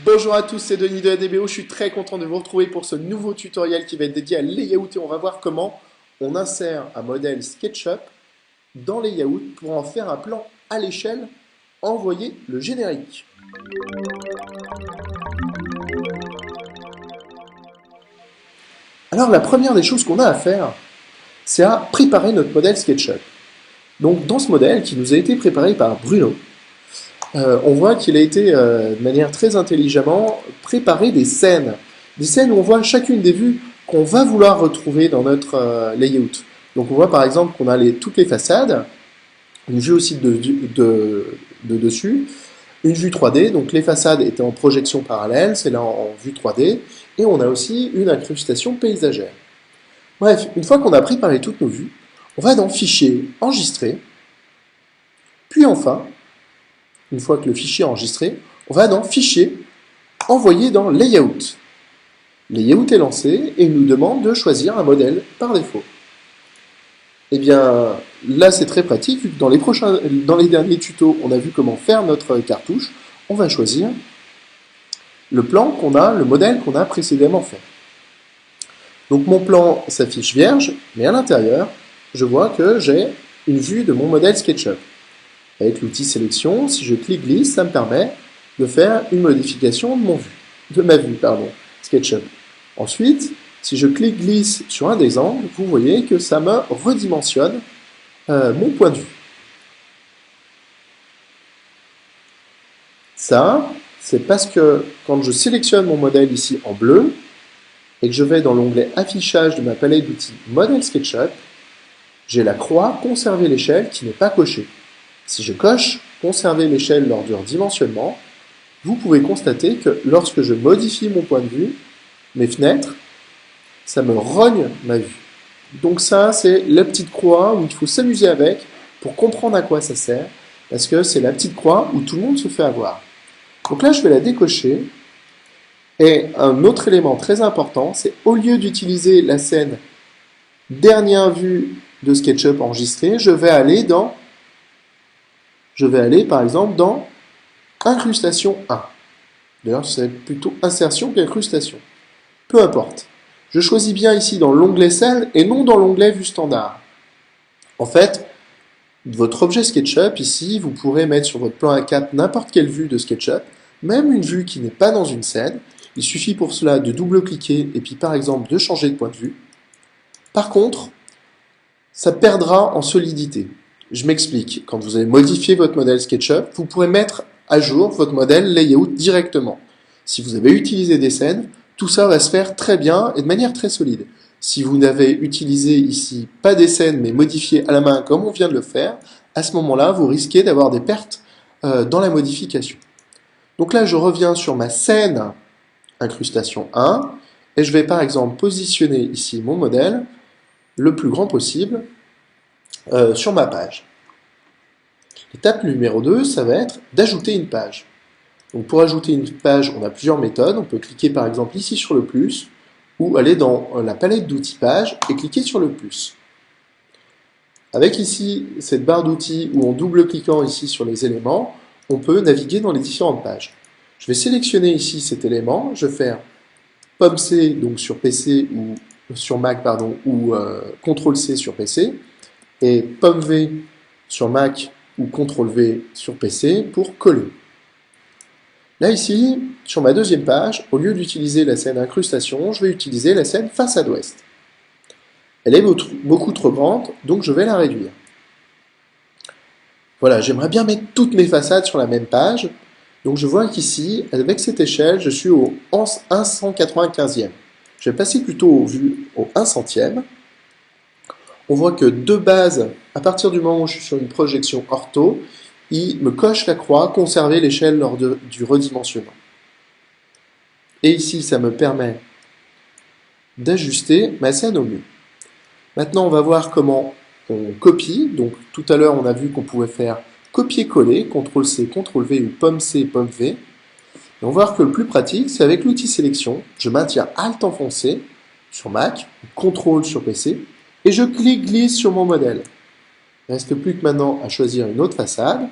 Bonjour à tous, c'est Denis de ADBO, je suis très content de vous retrouver pour ce nouveau tutoriel qui va être dédié à layout et on va voir comment on insère un modèle SketchUp dans layout pour en faire un plan à l'échelle, envoyer le générique. Alors la première des choses qu'on a à faire, c'est à préparer notre modèle SketchUp. Donc dans ce modèle qui nous a été préparé par Bruno, on voit qu'il a été de manière très intelligemment préparé des scènes où on voit chacune des vues qu'on va vouloir retrouver dans notre layout. Donc on voit par exemple qu'on a toutes les façades, une vue aussi de dessus, une vue 3D, donc les façades étaient en projection parallèle, c'est là en vue 3D, et on a aussi une incrustation paysagère. Bref, une fois qu'on a préparé toutes nos vues, on va dans Fichier, Enregistrer, puis enfin, une fois que le fichier est enregistré, on va dans Fichier, Envoyer dans Layout. Layout est lancé et il nous demande de choisir un modèle par défaut. Et bien là c'est très pratique, vu que dans les derniers tutos on a vu comment faire notre cartouche, on va choisir le plan le modèle qu'on a précédemment fait. Donc mon plan s'affiche vierge, mais à l'intérieur, je vois que j'ai une vue de mon modèle SketchUp. Avec l'outil sélection, si je clique glisse, ça me permet de faire une modification de ma vue SketchUp. Ensuite, si je clique glisse sur un des angles, vous voyez que ça me redimensionne mon point de vue. Ça, c'est parce que quand je sélectionne mon modèle ici en bleu, et que je vais dans l'onglet affichage de ma palette d'outils modèle SketchUp, j'ai la croix conserver l'échelle qui n'est pas cochée. Si je coche conserver l'échelle lors du redimensionnement, vous pouvez constater que lorsque je modifie mon point de vue, mes fenêtres, ça me rogne ma vue. Donc ça, c'est la petite croix où il faut s'amuser avec pour comprendre à quoi ça sert, parce que c'est la petite croix où tout le monde se fait avoir. Donc là, je vais la décocher. Et un autre élément très important, c'est au lieu d'utiliser la scène dernière vue de SketchUp enregistrée, je vais aller par exemple dans incrustation 1. D'ailleurs, c'est plutôt insertion qu'incrustation. Peu importe. Je choisis bien ici dans l'onglet scène et non dans l'onglet vue standard. En fait, votre objet SketchUp ici, vous pourrez mettre sur votre plan A4 n'importe quelle vue de SketchUp, même une vue qui n'est pas dans une scène. Il suffit pour cela de double-cliquer et puis par exemple de changer de point de vue. Par contre, ça perdra en solidité. Je m'explique. Quand vous allez modifier votre modèle SketchUp, vous pourrez mettre à jour votre modèle layout directement. Si vous avez utilisé des scènes, tout ça va se faire très bien et de manière très solide. Si vous n'avez utilisé ici pas des scènes mais modifié à la main comme on vient de le faire, à ce moment-là, vous risquez d'avoir des pertes dans la modification. Donc là, je reviens sur ma scène incrustation 1 et je vais par exemple positionner ici mon modèle le plus grand possible sur ma page. L'étape numéro 2, ça va être d'ajouter une page. Donc pour ajouter une page, on a plusieurs méthodes. On peut cliquer par exemple ici sur le plus ou aller dans la palette d'outils page et cliquer sur le plus. Avec ici cette barre d'outils où en double-cliquant ici sur les éléments, on peut naviguer dans les différentes pages. Je vais sélectionner ici cet élément, je vais faire Pomme C donc sur PC ou sur Mac ou CTRL C sur PC et Pomme V sur Mac ou CTRL V sur PC pour coller. Là ici, sur ma deuxième page, au lieu d'utiliser la scène incrustation, je vais utiliser la scène façade ouest. Elle est beaucoup trop grande, donc je vais la réduire. Voilà, j'aimerais bien mettre toutes mes façades sur la même page. Donc je vois qu'ici, avec cette échelle, je suis au 195e. Je vais passer plutôt au 1 centième. On voit que de base, à partir du moment où je suis sur une projection ortho, il me coche la croix, conserver l'échelle lors du redimensionnement. Et ici, ça me permet d'ajuster ma scène au mieux. Maintenant, on va voir comment on copie. Donc tout à l'heure, on a vu qu'on pouvait faire copier-coller, CTRL-C, CTRL-V ou Pomme-C, Pomme-V. Et on va voir que le plus pratique, c'est avec l'outil sélection. Je maintiens Alt enfoncé sur Mac, CTRL sur PC, et je clique glisse sur mon modèle. Il ne reste plus que maintenant à choisir une autre façade.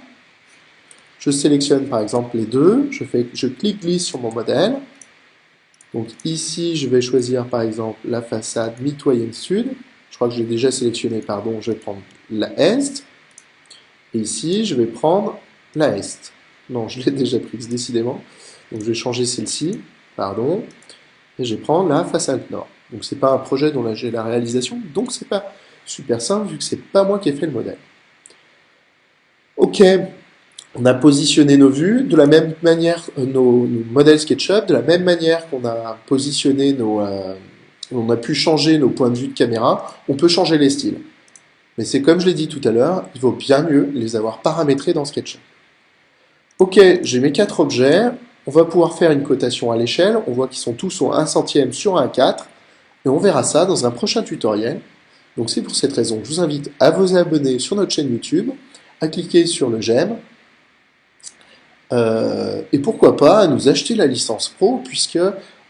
Je sélectionne par exemple les deux, je clique-glisse sur mon modèle. Donc ici, je vais choisir par exemple la façade mitoyenne sud. Je crois que j'ai déjà sélectionné, pardon, je vais prendre la est. Et ici, je vais prendre la est. Non, je l'ai déjà prise, décidément. Donc je vais changer celle-ci, pardon. Et je vais prendre la façade nord. Donc c'est pas un projet dont j'ai la réalisation, donc c'est pas super simple vu que c'est pas moi qui ai fait le modèle. Ok, on a positionné nos vues, de la même manière nos modèles SketchUp, de la même manière qu'on a positionné on a pu changer nos points de vue de caméra, on peut changer les styles. Mais c'est comme je l'ai dit tout à l'heure, il vaut bien mieux les avoir paramétrés dans SketchUp. Ok, j'ai mes 4 objets, on va pouvoir faire une cotation à l'échelle, on voit qu'ils sont tous au 1 centième sur 1,4, et on verra ça dans un prochain tutoriel. Donc c'est pour cette raison que je vous invite à vous abonner sur notre chaîne YouTube, à cliquer sur le j'aime, et pourquoi pas à nous acheter la licence Pro, puisque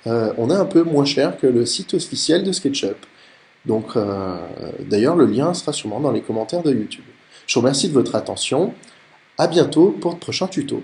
on est un peu moins cher que le site officiel de SketchUp. Donc d'ailleurs le lien sera sûrement dans les commentaires de YouTube. Je vous remercie de votre attention, à bientôt pour de prochains tutos.